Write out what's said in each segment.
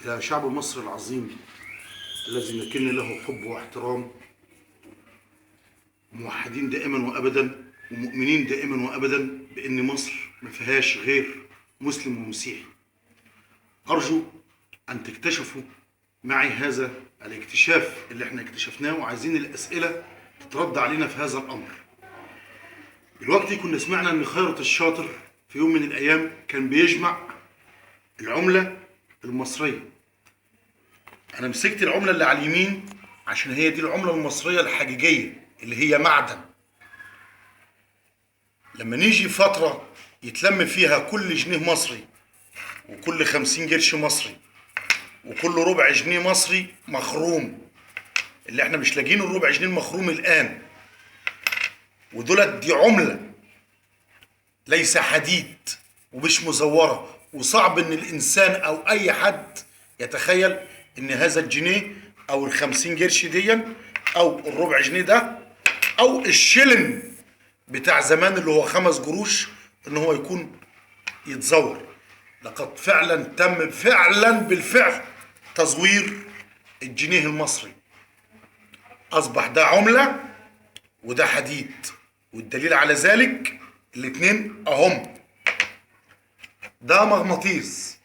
إلى شعب مصر العظيم الذي نكن له حب واحترام، موحدين دائما وأبدا ومؤمنين دائما وأبدا بأن مصر ما فيهاش غير مسلم ومسيحي. أرجو أن تكتشفوا معي هذا الاكتشاف اللي احنا اكتشفناه، وعايزين الأسئلة تترد علينا في هذا الأمر. دلوقتي كنا سمعنا أن خيرت الشاطر في يوم من الأيام كان بيجمع العملة المصرية. أنا مسكت العملة اللي على اليمين عشان هي دي العملة المصرية الحقيقية اللي هي معدن. لما نيجي فترة يتلم فيها كل جنيه مصري وكل 50 قرش مصري وكل ربع جنيه مصري مخروم، اللي احنا مش لاقيين الربع جنيه المخروم الآن، ودولت دي عملة ليس حديد ومش مزورة، وصعب ان الانسان او اي حد يتخيل ان هذا الجنيه او ال50 قرش دي او الربع جنيه ده او الشلن بتاع زمان اللي هو 5 قروش ان هو يكون يتزور. لقد فعلا تم بالفعل تزوير الجنيه المصري، اصبح ده عملة وده حديد، والدليل على ذلك الاتنين اهم. ده مغناطيس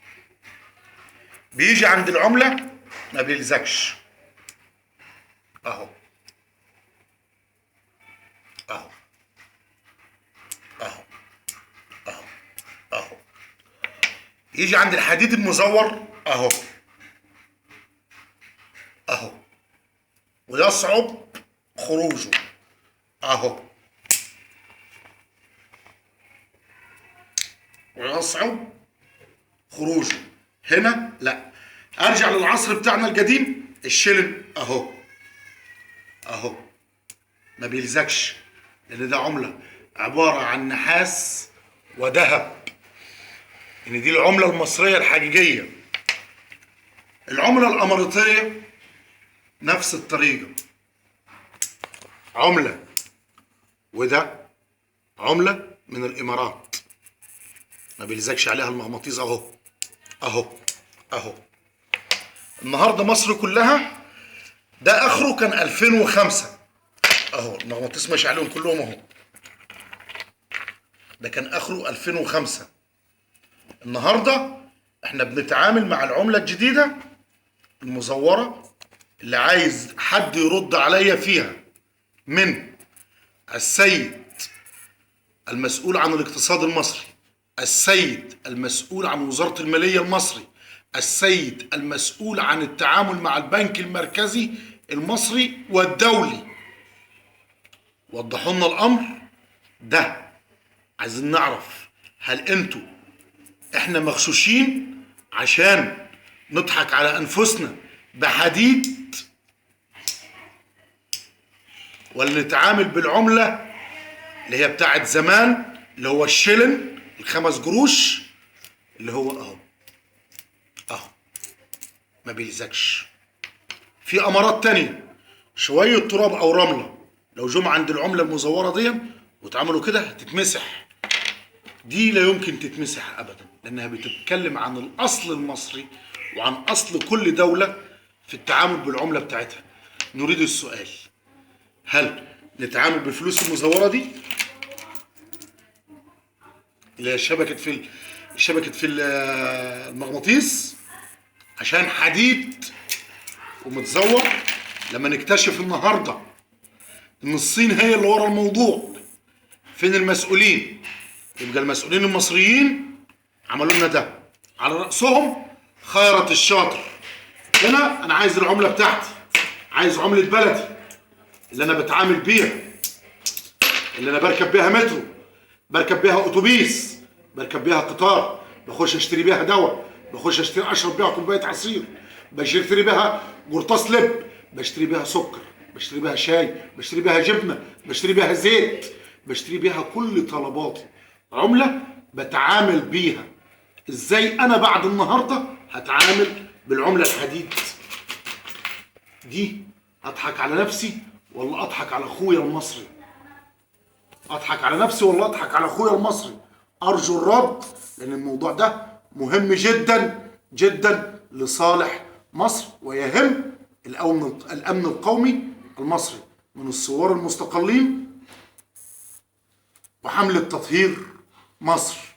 بيجي عند العملة ما بيلزقش، اهو اهو اهو اهو اهو. يجي عند الحديد المزور اهو اهو، ويصعب خروجه اهو، ويصعب خروجه. هنا لا. ارجع للعصر بتاعنا القديم، الشلن اهو اهو ما بيلزقش، لان ده عملة عبارة عن نحاس وذهب، ان دي العملة المصرية الحقيقية. العملة الاماراتية نفس الطريقة، عملة، وده عملة من الامارات ما بيلزقش عليها المغناطيس اهو اهو اهو. النهارده مصر كلها ده اخره كان 2005 اهو، المغناطيس ماشي عليهم كلهم اهو، ده كان اخره 2005. النهارده احنا بنتعامل مع العملة الجديدة المزورة اللي عايز حد يرد عليا فيها من السيد المسؤول عن الاقتصاد المصري، السيد المسؤول عن وزارة المالية المصري، السيد المسؤول عن التعامل مع البنك المركزي المصري والدولي. وضحوا لنا الامر ده. عايزين نعرف هل انتوا احنا مغشوشين عشان نضحك على انفسنا بحديد، ولا نتعامل بالعملة اللي هي بتاعت زمان اللي هو الشلن ال5 قروش اللي هو اهو اهو ما بيلزقش. في امارات تانية شوية تراب او رملة لو جم عند العملة المزورة دي واتعملوا كده هتتمسح. دي لا يمكن تتمسح ابدا، لانها بتتكلم عن الاصل المصري وعن اصل كل دولة في التعامل بالعملة بتاعتها. نريد السؤال، هل نتعامل بالفلوس المزورة دي اللي هي شبكة في المغناطيس عشان حديد ومتزور؟ لما نكتشف النهارده ان الصين هي اللي ورا الموضوع، فين المسؤولين؟ يبقى المسؤولين المصريين عملوا لنا ده، على رأسهم خيرت الشاطر. هنا انا عايز العملة بتاعتي، عايز عملة بلدي اللي انا بتعامل بيها، اللي انا بركب بيها مترو، بركب بيها اتوبيس، بركب بيها قطار، بخش اشتري بيها دواء، بخش اشرب بيها كوبايه عصير، بشتري بيها قرطاس لب، بشتري بيها سكر، بشتري بيها شاي، بشتري بيها جبنه، بشتري بيها زيت، بشتري بيها كل طلباتي. عمله بتعامل بيها. ازاي انا بعد النهارده هتعامل بالعمله الحديد دي؟ اضحك على نفسي ولا اضحك على اخويا المصري؟ اضحك على نفسي ولا اضحك على اخويا المصري؟ ارجو الرد، لان الموضوع ده مهم جدا جدا لصالح مصر ويهم الأمن القومي المصري من الثوار المستقلين وحملة تطهير مصر.